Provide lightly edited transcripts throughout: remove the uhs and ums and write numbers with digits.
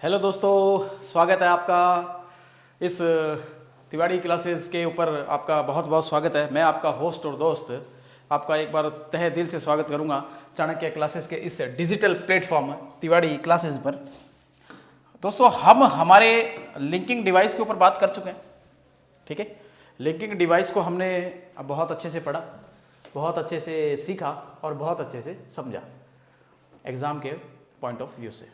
Hello दोस्तों, स्वागत है आपका इस तिवाड़ी क्लासेस के ऊपर। आपका बहुत बहुत स्वागत है। मैं आपका होस्ट और दोस्त आपका एक बार तहे दिल से स्वागत करूंगा चाणक्य क्लासेस के इस डिजिटल प्लेटफॉर्म तिवाड़ी क्लासेस पर। दोस्तों, हम हमारे लिंकिंग डिवाइस के ऊपर बात कर चुके हैं। ठीक है, लिंकिंग डिवाइस को हमने बहुत अच्छे से पढ़ा, बहुत अच्छे से सीखा और बहुत अच्छे से समझा एग्ज़ाम के पॉइंट ऑफ व्यू से।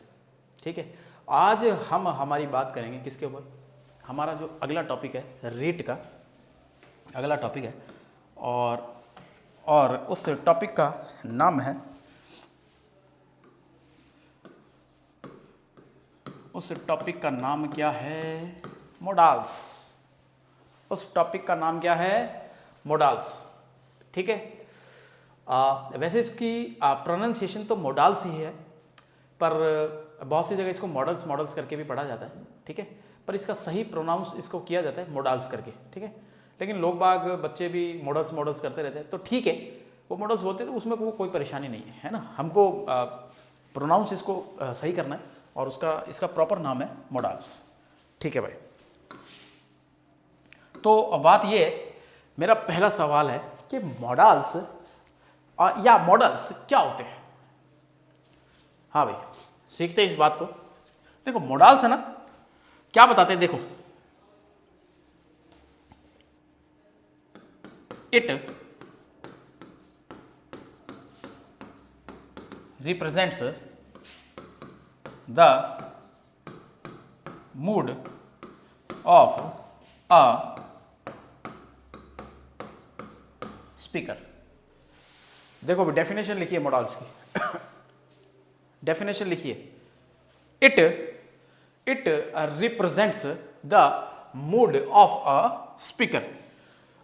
ठीक है, आज हम हमारी बात करेंगे किसके ऊपर। हमारा जो अगला टॉपिक है रीट का अगला टॉपिक है और उस टॉपिक का नाम है क्या है? मोडाल्स। उस टॉपिक का नाम क्या है? मोडाल्स। ठीक है, वैसे इसकी प्रोनाउंसिएशन तो मोडाल्स ही है, पर बहुत सी जगह इसको मॉडल्स करके भी पढ़ा जाता है। ठीक है, पर इसका सही प्रोनाउंस इसको किया जाता है मोडाल्स करके। ठीक है, लेकिन लोग बाग बच्चे भी मॉडल्स करते रहते हैं, तो ठीक है, वो मॉडल्स बोलते हैं तो उसमें कोई परेशानी नहीं है ना। हमको प्रोनाउंस इसको सही करना है और इसका प्रॉपर नाम है मोडाल्स। ठीक है भाई, तो बात ये है, मेरा पहला सवाल है कि मोडाल्स या मॉडल्स क्या होते हैं। हाँ भाई, सीखते हैं इस बात को। देखो, मोडाल्स है ना, क्या बताते हैं? देखो, it represents the mood of a speaker. देखो भी डेफिनेशन लिखिए मोडाल्स की। डेफिनेशन लिखिए, it represents the mood of a speaker.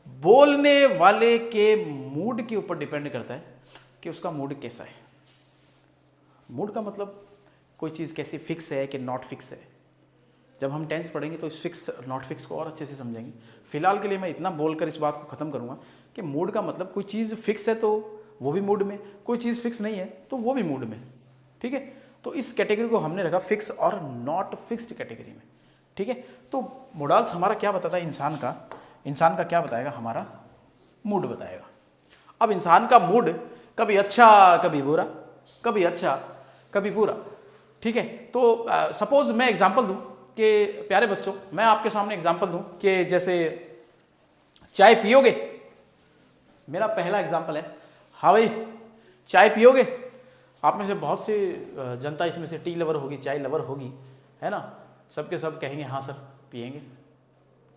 बोलने वाले के मूड के ऊपर डिपेंड करता है कि उसका मूड कैसा है। मूड का मतलब कोई चीज़ कैसी फिक्स है कि नॉट फिक्स है। जब हम टेंस पढ़ेंगे तो इस फिक्स नॉट फिक्स को और अच्छे से समझेंगे। फिलहाल के लिए मैं इतना बोलकर इस बात को ख़त्म करूंगा कि मूड का मतलब कोई चीज़ फिक्स है तो वो भी मूड में, कोई चीज़ फिक्स नहीं है तो वो भी मूड में। ठीक है, तो इस कैटेगरी को हमने रखा फिक्स और नॉट फिक्स्ड कैटेगरी में। ठीक है, तो मोडाल्स हमारा क्या बताता है? इंसान का क्या बताएगा? हमारा मूड बताएगा। अब इंसान का मूड कभी अच्छा कभी बुरा, कभी अच्छा कभी बुरा। ठीक है, तो सपोज मैं एग्जांपल दूं कि प्यारे बच्चों, मैं आपके सामने एग्जांपल दूं कि जैसे चाय पियोगे। मेरा पहला एग्जांपल है, हाँ भाई चाय पियोगे। आप में से बहुत से जनता इसमें से टी लवर होगी, चाय लवर होगी, है ना। सबके सब कहेंगे हाँ सर पिएंगे।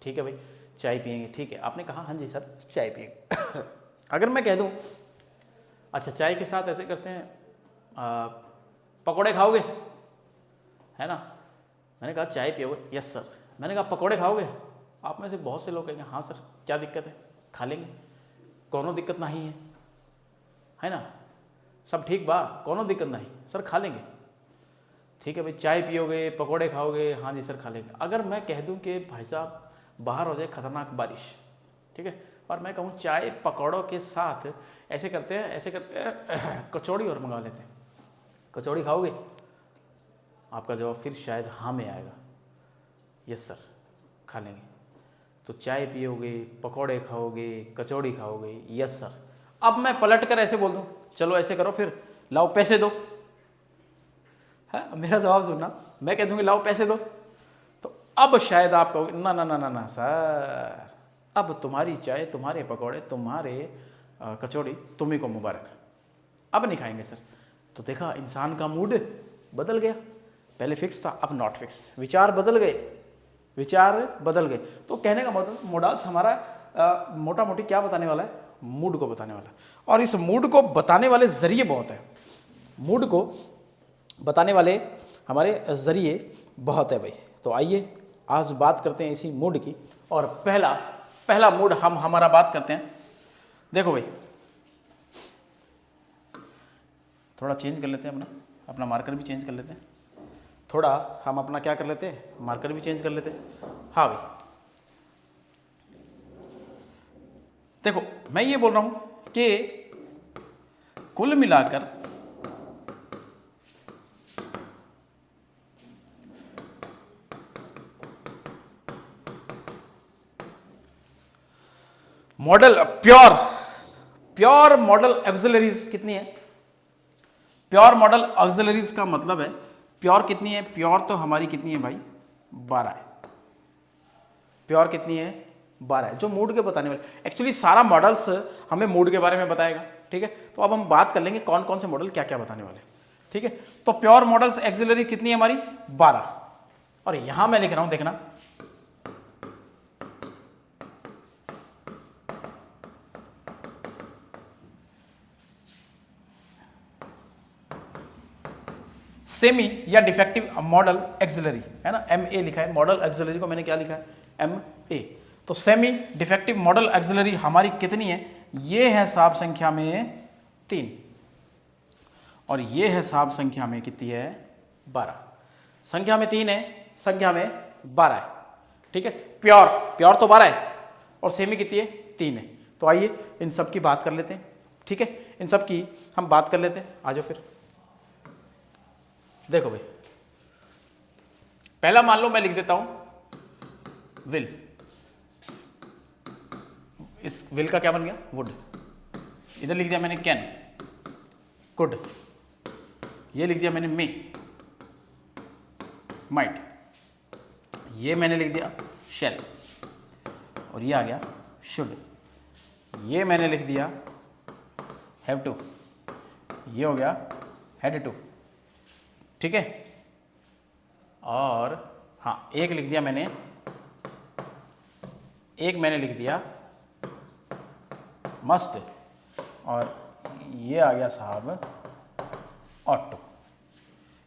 ठीक है भाई, चाय पिएंगे। ठीक है, आपने कहा हाँ जी सर चाय पिएंगे। अगर मैं कह दूं अच्छा चाय के साथ ऐसे करते हैं, पकोड़े खाओगे, है ना। मैंने कहा चाय पियोगे, यस सर। मैंने कहा पकोड़े खाओगे। आप में से बहुत से लोग कहेंगे हाँ सर, क्या दिक्कत है, खा लेंगे, कोनो दिक्कत नहीं है ना, सब ठीक बा, कोनो दिक्कत नहीं सर, खा लेंगे। ठीक है भाई, चाय पियोगे, पकोड़े खाओगे, हाँ जी सर खा लेंगे। अगर मैं कह दूं कि भाई साहब बाहर हो जाए खतरनाक बारिश, ठीक है, और मैं कहूँ चाय पकौड़ों के साथ ऐसे करते हैं कचौड़ी और मंगा लेते हैं, कचौड़ी खाओगे? आपका जवाब फिर शायद हाँ में आएगा, यस सर खा लेंगे। तो चाय पियोगे, पकौड़े खाओगे, कचौड़ी खाओगे, यस सर। अब मैं पलट कर ऐसे बोल दूं, चलो ऐसे करो फिर, लाओ पैसे दो। है, मेरा जवाब सुनना, मैं कह दूंगी लाओ पैसे दो, तो अब शायद आप कहोगे ना ना ना ना ना सर, अब तुम्हारी चाय, तुम्हारे पकौड़े, तुम्हारे कचौड़ी तुम्ही को मुबारक, अब नहीं खाएंगे सर। तो देखा, इंसान का मूड बदल गया। पहले फिक्स था, अब नॉट फिक्स। विचार बदल गए। तो कहने का मतलब मोडाल्स हमारा मोटा मोटी क्या बताने वाला है? मूड को बताने वाला है। और इस मूड को बताने वाले जरिए बहुत है। मूड को बताने वाले हमारे जरिए बहुत है भाई। तो आइए आज बात करते हैं इसी मूड की। और पहला मूड हमारा बात करते हैं। देखो भाई, थोड़ा चेंज कर लेते हैं, अपना मार्कर भी चेंज कर लेते हैं। थोड़ा हम अपना क्या कर लेते हैं, मार्कर भी चेंज कर लेते हैं। हाँ भाई, देखो मैं ये बोल रहा हूं कि कुल मिलाकर मॉडल प्योर मॉडल ऑक्सिलरीज कितनी है? प्योर मॉडल ऑक्सिलरीज का मतलब है प्योर कितनी है? प्योर तो हमारी कितनी है भाई? 12 है। प्योर कितनी है? 12 है, जो मूड के बताने वाले। एक्चुअली सारा मॉडल्स हमें मूड के बारे में बताएगा, ठीक है। तो अब हम बात कर लेंगे कौन कौन से मॉडल क्या क्या बताने वाले, ठीक है। तो प्योर मॉडल्स ऑक्सिलरी कितनी है हमारी? 12। और यहां मैं लिख रहा हूं, देखना, सेमी या डिफेक्टिव मॉडल एक्सिलरी है ना, MA लिखा है। मॉडल एक्सिलरी को मैंने क्या लिखा है? MA। तो सेमी डिफेक्टिव मॉडल एक्सिलरी हमारी कितनी है? ये है साहब संख्या में 3, और ये है साहब संख्या में कितनी है? 12। संख्या में 3 है, संख्या में 12 है, ठीक है। प्योर तो 12 है, और सेमी कितनी है? 3 है। तो आइए इन सब की बात कर लेते हैं, ठीक है। इन सब की हम बात कर लेते हैं, आ जाओ फिर। देखो भाई, पहला मान लो मैं लिख देता हूं विल। इस विल का क्या बन गया? वुड। इधर लिख दिया मैंने कैन, कुड। ये लिख दिया मैंने मे, माइट। ये मैंने लिख दिया शैल, और ये आ गया शुड। ये मैंने लिख दिया हैव टू, ये हो गया हैड टू, ठीक है। और हाँ, एक लिख दिया मैंने, एक मैंने लिख दिया मस्ट, और ये आ गया साहब ऑट टू।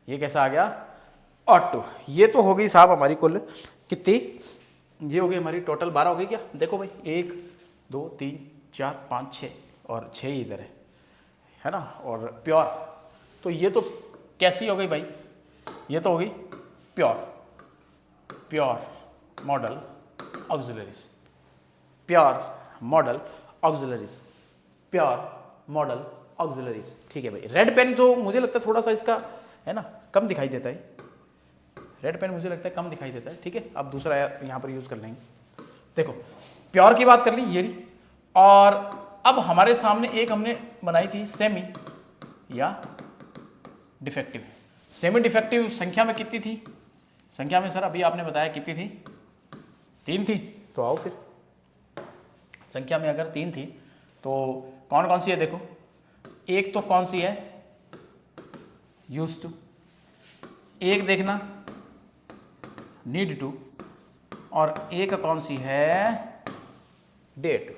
ये कैसा आ गया? Ought to. ये तो हो गई साहब हमारी कुल कितनी? ये हो गई हमारी टोटल 12 हो गई क्या? देखो भाई, 1 2 3 4 5 6, और 6 ही इधर है ना। और प्योर, तो ये तो कैसी हो गई भाई? ये तो हो गई pure model auxiliaries, pure model auxiliaries, pure model auxiliaries, ठीक है भाई। रेड पेन तो मुझे लगता है थोड़ा सा इसका है ना कम दिखाई देता है, रेड पेन मुझे लगता है कम दिखाई देता है, ठीक है। अब दूसरा यहाँ पर यूज कर लेंगे। देखो, प्योर की बात कर ली ये रही, और अब हमारे सामने एक हमने बनाई थी सेमी या डिफेक्टिव। सेमी डिफेक्टिव संख्या में कितनी थी? संख्या में सर अभी आपने बताया कितनी थी? 3 थी। तो आओ फिर, संख्या में अगर 3 थी तो कौन कौन सी है? देखो, एक तो कौन सी है? Use to. एक देखना नीड टू, और एक कौन सी है? Dare to.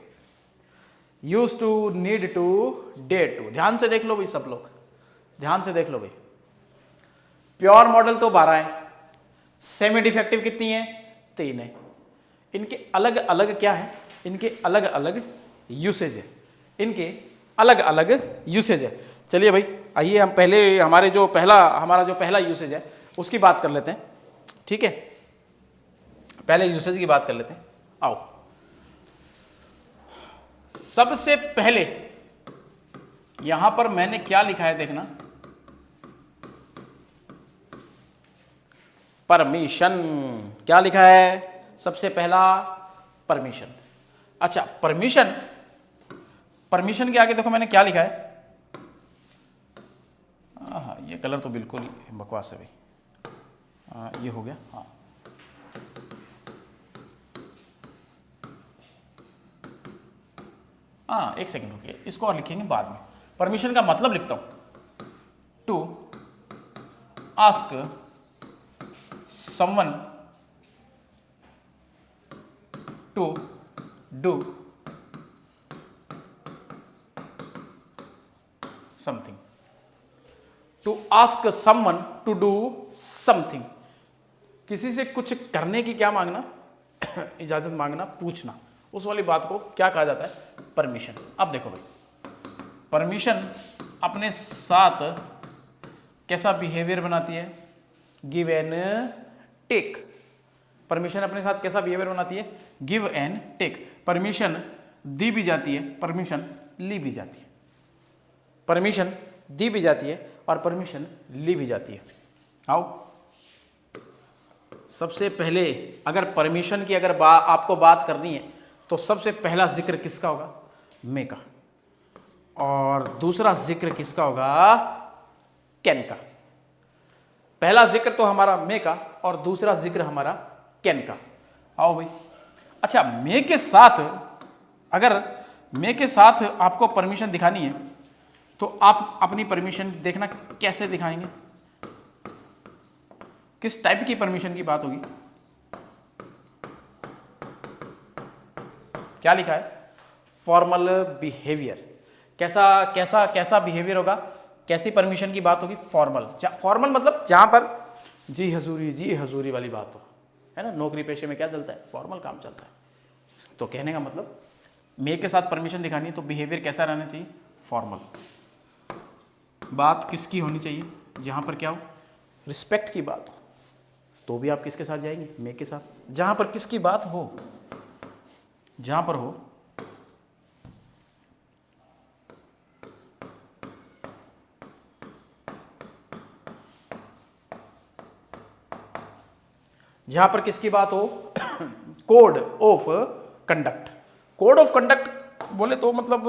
Use to, need to, dare to. ध्यान से देख लो भाई, सब लोग ध्यान से देख लो भाई। प्योर मॉडल तो 12 है, सेमी डिफेक्टिव कितनी है? 3 है। इनके अलग अलग क्या है? इनके अलग अलग यूसेज है, इनके अलग अलग यूसेज है। चलिए भाई, आइए हम पहले हमारा जो पहला यूसेज है उसकी बात कर लेते हैं, ठीक है। पहले यूसेज की बात कर लेते हैं, आओ। सबसे पहले यहां पर मैंने क्या लिखा है देखना, परमिशन। क्या लिखा है? सबसे पहला परमिशन। अच्छा, परमिशन के आगे देखो मैंने क्या लिखा है। हाँ, ये कलर तो बिल्कुल ही बकवास है भाई। ये हो गया। हाँ, एक सेकंड रुकिए, इसको और लिखेंगे बाद में। परमिशन का मतलब लिखता हूं, to ask someone to do something, to ask someone to do something। किसी से कुछ करने की क्या मांगना? इजाजत मांगना, पूछना, उस वाली बात को क्या कहा जाता है? परमिशन। अब देखो भाई, परमिशन अपने साथ कैसा बिहेवियर बनाती है? Give and take. परमिशन अपने साथ कैसा बिहेवियर बनाती है? Give and take. परमिशन दी भी जाती है, परमिशन ली भी जाती है। परमिशन दी भी जाती है और परमिशन ली भी जाती है। आओ, सबसे पहले अगर परमिशन की आपको बात करनी है तो सबसे पहला जिक्र किसका होगा? मे का। और दूसरा जिक्र किसका होगा? कैन का। पहला जिक्र तो हमारा मे का और दूसरा जिक्र हमारा कैन का। आओ भाई। अच्छा, मे के साथ, अगर मे के साथ आपको परमिशन दिखानी है तो आप अपनी परमिशन देखना कैसे दिखाएंगे, किस टाइप की परमिशन की बात होगी? क्या लिखा है? Formal behaviour. कैसा कैसा कैसा बिहेवियर होगा, कैसी परमिशन की बात होगी? फॉर्मल। फॉर्मल मतलब जहां पर जी हजूरी वाली बात हो, है ना। नौकरी पेशे में क्या चलता है? फॉर्मल काम चलता है। तो कहने का मतलब मे के साथ परमिशन दिखानी है तो बिहेवियर कैसा रहना चाहिए? फॉर्मल। बात किसकी होनी चाहिए? जहां पर क्या हो? रिस्पेक्ट की बात हो, तो भी आप किसके साथ जाएंगे? मे के साथ। जहां पर किसकी बात हो? जहां पर हो जहां पर किसकी बात हो? Code of conduct. Code of conduct बोले तो मतलब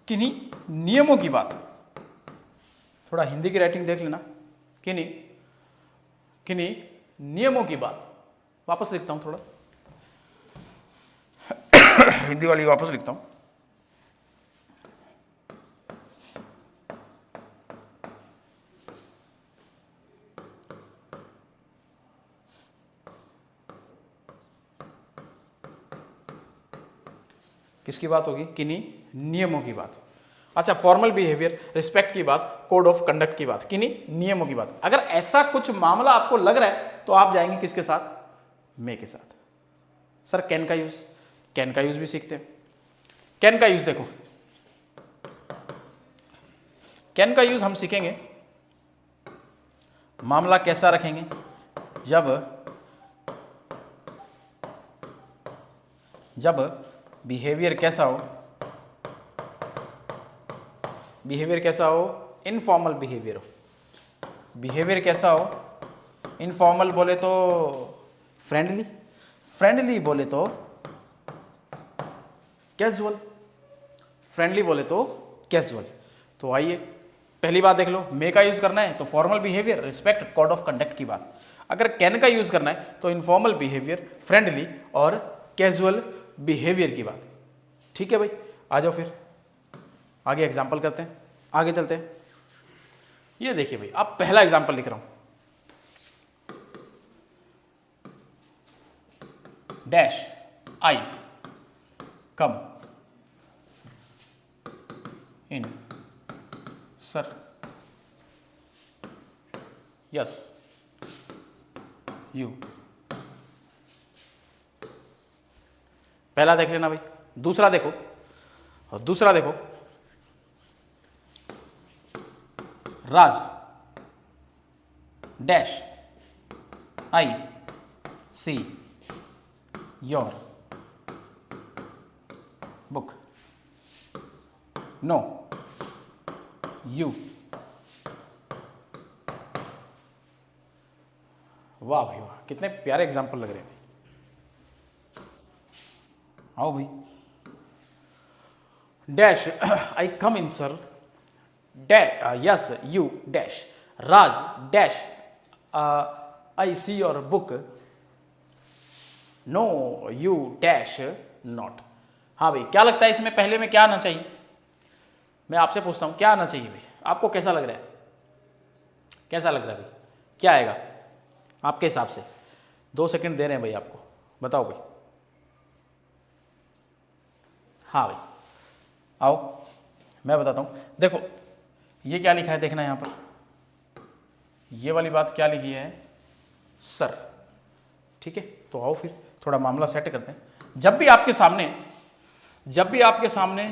किन्हीं नियमों की बात। थोड़ा हिंदी की राइटिंग देख लेना। किन्हीं नियमों की बात। वापस लिखता हूं थोड़ा हिंदी वाली वापस लिखता हूं। किसकी बात होगी? किन्हीं नियमों की बात। अच्छा, फॉर्मल बिहेवियर, रिस्पेक्ट की बात, कोड ऑफ कंडक्ट की बात, किन्हीं नियमों की बात। अगर ऐसा कुछ मामला आपको लग रहा है तो आप जाएंगे किसके साथ? मे के साथ। सर कैन का यूज, कैन का यूज भी सीखते हैं। कैन का यूज देखो, कैन का यूज हम सीखेंगे। मामला कैसा रखेंगे? जब बिहेवियर कैसा हो? बिहेवियर कैसा हो? इनफॉर्मल बिहेवियर हो। बिहेवियर कैसा हो? इनफॉर्मल बोले तो फ्रेंडली, फ्रेंडली बोले तो कैजुअल, फ्रेंडली बोले तो कैजुअल। तो आइए पहली बात देख लो, मे का यूज करना है तो formal behaviour, respect, code of conduct की बात। अगर कैन का यूज करना है तो इनफॉर्मल बिहेवियर, फ्रेंडली और कैजुअल बिहेवियर की बात। ठीक है भाई, आ जाओ फिर आगे एग्जाम्पल करते हैं, आगे चलते हैं। ये देखिए भाई, अब पहला एग्जाम्पल लिख रहा हूं। Dash I come in sir, yes you. पहला देख लेना भाई। दूसरा देखो, और दूसरा देखो, Raj dash I see your book, no you. वाह भाई वाह, कितने प्यारे एग्जाम्पल लग रहे हैं। आओ भाई। Dash I come in sir, dash yes you dash, Raj dash I see your book, no you dash not. हाँ भाई, क्या लगता है इसमें पहले में क्या आना चाहिए? मैं आपसे पूछता हूं, क्या आना चाहिए भाई? आपको कैसा लग रहा है? कैसा लग रहा है भाई? क्या आएगा आपके हिसाब से? 2 सेकंड दे रहे हैं भाई आपको, बताओ भाई। हाँ भाई, आओ मैं बताता हूं। देखो ये क्या लिखा है, देखना यहां पर, ये वाली बात क्या लिखी है? सर। ठीक है, तो आओ फिर थोड़ा मामला सेट करते हैं। जब भी आपके सामने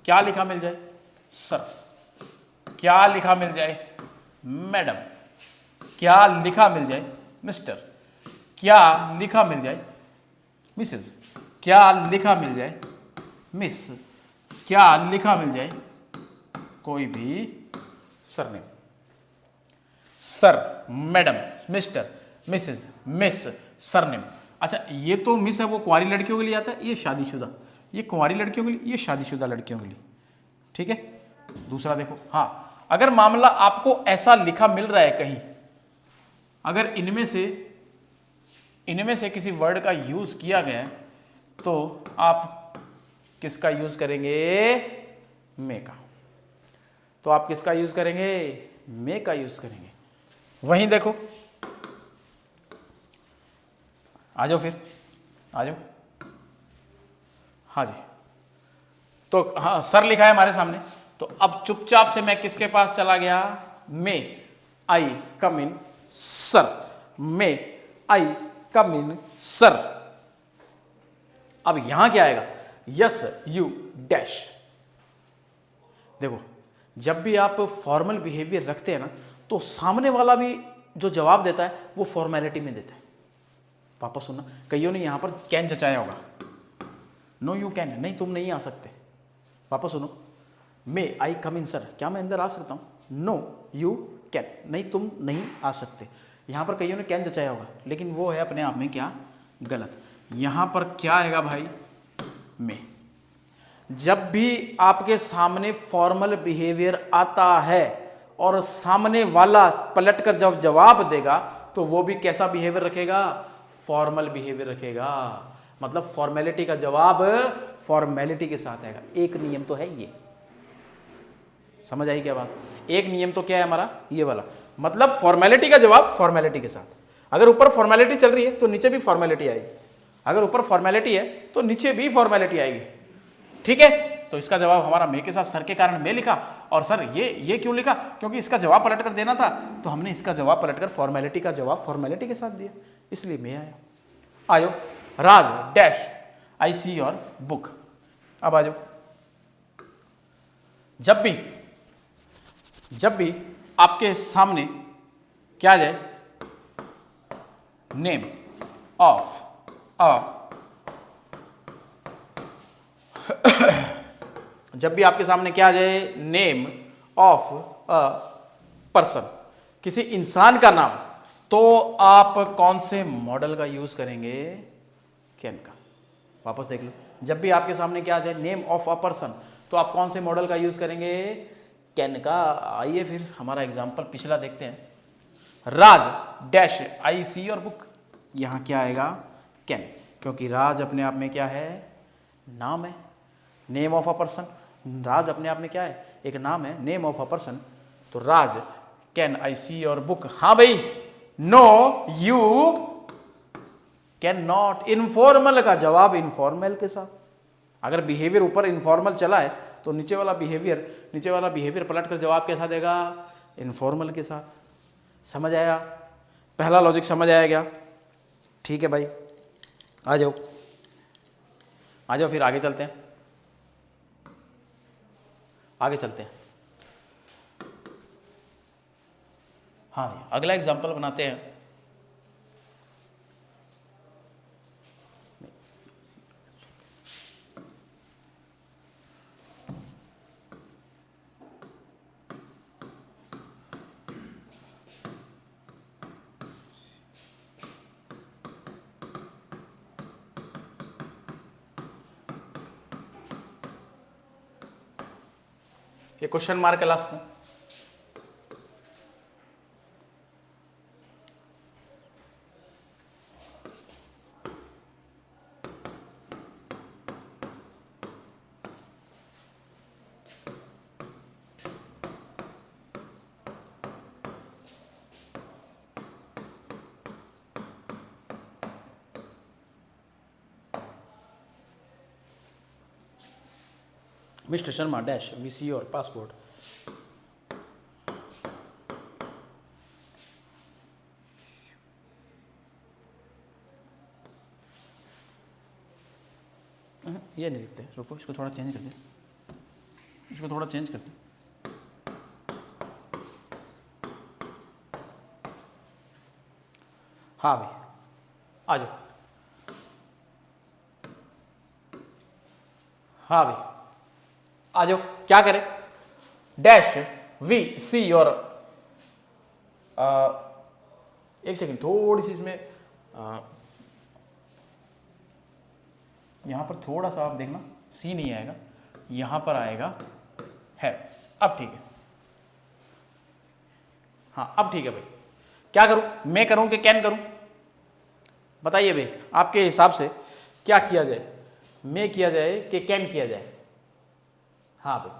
क्या लिखा मिल जाए? सर। क्या लिखा मिल जाए? मैडम। क्या लिखा मिल जाए? मिस्टर। क्या लिखा मिल जाए? मिसेस। क्या लिखा मिल जाए? मिस। क्या लिखा मिल जाए? कोई भी surname. Sir, madam, mister, Mrs, miss, surname. अच्छा ये तो मिस है वो कुंवारी लड़कियों के लिए आता है, ये शादीशुदा, ये कुंवारी लड़कियों के लिए, ये शादीशुदा लड़कियों के लिए। ठीक है, दूसरा देखो, हाँ अगर मामला आपको ऐसा लिखा मिल रहा है कहीं, अगर इनमें से किसी वर्ड का यूज किया गया है तो आप किसका यूज करेंगे? मे का। तो आप किसका यूज करेंगे? मे का यूज करेंगे। वहीं देखो, आ जाओ फिर, आ जाओ। हाँ जी, तो हाँ सर लिखा है हमारे सामने, तो अब चुपचाप से मैं किसके पास चला गया? मे आई come in sir, may I come in sir. अब यहां क्या आएगा? Yes you dash. देखो जब भी आप फॉर्मल बिहेवियर रखते हैं ना, तो सामने वाला भी जो जवाब देता है वो फॉर्मेलिटी में देता है। वापस सुनना, कईयों ने यहां पर कैन जचाया होगा, नो यू कैन, नहीं तुम नहीं आ सकते। वापस सुनो, मे आई कम इन सर, क्या मैं अंदर आ सकता हूं? नो यू कैन, नहीं तुम नहीं आ सकते। यहां पर कईयों ने कैन जचाया होगा, लेकिन वो है अपने आप में क्या? गलत। यहां पर क्या आएगा भाई? मे। जब भी आपके सामने फॉर्मल बिहेवियर आता है और सामने वाला पलटकर जब जवाब देगा तो वो भी कैसा बिहेवियर रखेगा? फॉर्मल बिहेवियर रखेगा। मतलब फॉर्मेलिटी का जवाब फॉर्मेलिटी के साथ आएगा। एक नियम तो है ये, समझ आई क्या बात? एक नियम तो क्या है हमारा? ये वाला, मतलब फॉर्मेलिटी का जवाब फॉर्मेलिटी के साथ। अगर ऊपर फॉर्मेलिटी चल रही है तो नीचे भी फॉर्मेलिटी आएगी, अगर ऊपर फॉर्मेलिटी है तो नीचे भी फॉर्मेलिटी आएगी। ठीक है, तो इसका जवाब हमारा मे के साथ, सर के कारण मे लिखा। और सर ये क्यों लिखा? क्योंकि इसका जवाब पलटकर देना था, तो हमने इसका जवाब पलटकर फॉर्मेलिटी का जवाब फॉर्मेलिटी के साथ दिया, इसलिए मे आया। आयो, Raj dash I see your book. अब आ जाओ, जब भी आपके सामने क्या आ जाए? नेम ऑफ अ जब भी आपके सामने क्या आ जाए? नेम ऑफ अ पर्सन, किसी इंसान का नाम, तो आप कौन से मॉडल का यूज करेंगे? कैन का। वापस देख लो, जब भी आपके सामने क्या आ जाए? नेम ऑफ अ पर्सन, तो आप कौन से मॉडल का यूज करेंगे? कैन का। आइए फिर हमारा एग्जांपल पिछला देखते हैं। Raj dash I see your book, यहां क्या आएगा? कैन, क्योंकि राज अपने आप में क्या है? नाम है। नेम ऑफ अ पर्सन, राज अपने आप में क्या है? एक नाम है। नेम ऑफ अ पर्सन, तो Raj can I see your book. हाँ भाई, no you can not. Informal का जवाब इनफॉर्मल के साथ। अगर बिहेवियर ऊपर इनफॉर्मल चला है तो नीचे वाला बिहेवियर पलट कर जवाब कैसा देगा? इनफॉर्मल के साथ। समझ आया? पहला लॉजिक समझ आया क्या? ठीक है भाई, आ जाओ फिर आगे चलते हैं, हाँ अगला एग्जांपल बनाते हैं। ये क्वेश्चन मार्क है लास्ट में। Mister Sharma dash we see your passport. ये नहीं लिखते, रुको इसको थोड़ा चेंज करते, हाँ भाई आ जाओ। हाँ भाई आ जाओ, क्या करें? डैश वी सी योर एक सेकंड, थोड़ी सी इसमें यहाँ पर थोड़ा सा आप देखना, सी नहीं आएगा, यहाँ पर आएगा है। अब ठीक है, हाँ अब ठीक है भाई। क्या करूँ, मैं करूँ कि कैन करूँ? बताइए भाई, आपके हिसाब से क्या किया जाए, मैं किया जाए कि कैन किया जाए? हाँ भाई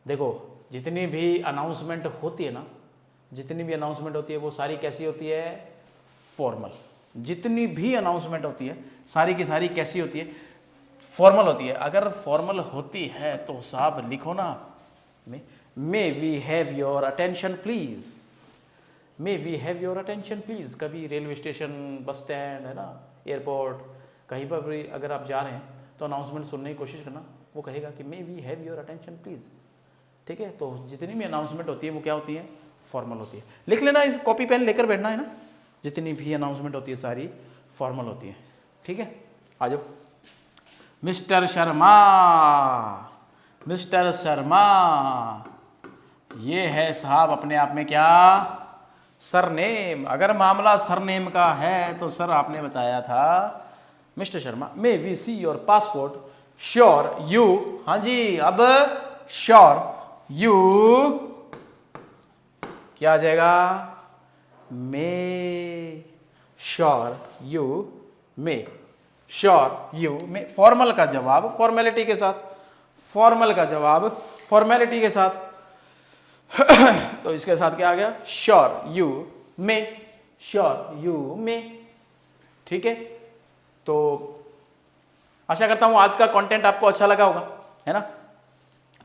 देखो, जितनी भी अनाउंसमेंट होती है ना, जितनी भी अनाउंसमेंट होती है वो सारी कैसी होती है? फॉर्मल। जितनी भी अनाउंसमेंट होती है सारी की सारी कैसी होती है? फॉर्मल होती है। अगर फॉर्मल होती है तो साहब लिखो ना, may we have your attention please, may we have your attention please. कभी रेलवे स्टेशन, बस स्टैंड है ना, एयरपोर्ट, कहीं पर भी अगर आप जा रहे हैं तो अनाउंसमेंट सुनने की कोशिश करना, वो कहेगा कि may we have your attention please. ठीक है, तो जितनी भी अनाउंसमेंट होती है वो क्या होती है? फॉर्मल होती है। लिख लेना, इस कॉपी पेन लेकर बैठना है ना, जितनी भी अनाउंसमेंट होती है सारी फॉर्मल होती है। ठीक है, आ जाओ। मिस्टर शर्मा, मिस्टर शर्मा, ये है साहब अपने आप में क्या? सरनेम। अगर मामला सरनेम का है तो सर आपने बताया था mister Sharma may we see your passport, sure you, हाँ जी, अब श्योर यू क्या आ जाएगा? May, sure you may, sure you may. Formal का जवाब फॉर्मेलिटी के साथ, फॉर्मल का जवाब फॉर्मेलिटी के साथ। तो इसके साथ क्या आ गया? Sure you may, sure you मे। ठीक है, तो आशा करता हूं आज का कंटेंट आपको अच्छा लगा होगा, है ना।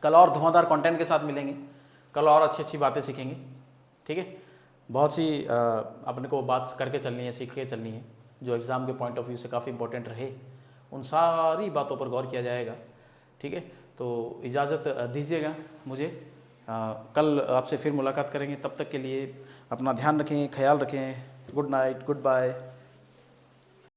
कल और धुआंधार कंटेंट के साथ मिलेंगे, कल और अच्छी अच्छी बातें सीखेंगे। ठीक है, बहुत सी अपने को बात करके चलनी है, सीख के चलनी है, जो एग्ज़ाम के पॉइंट ऑफ व्यू से काफ़ी इंपॉर्टेंट रहे, उन सारी बातों पर गौर किया जाएगा। ठीक है, तो इजाज़त दीजिएगा मुझे, कल आपसे फिर मुलाकात करेंगे। तब तक के लिए अपना ध्यान रखें, ख्याल रखें। Good night, good bye.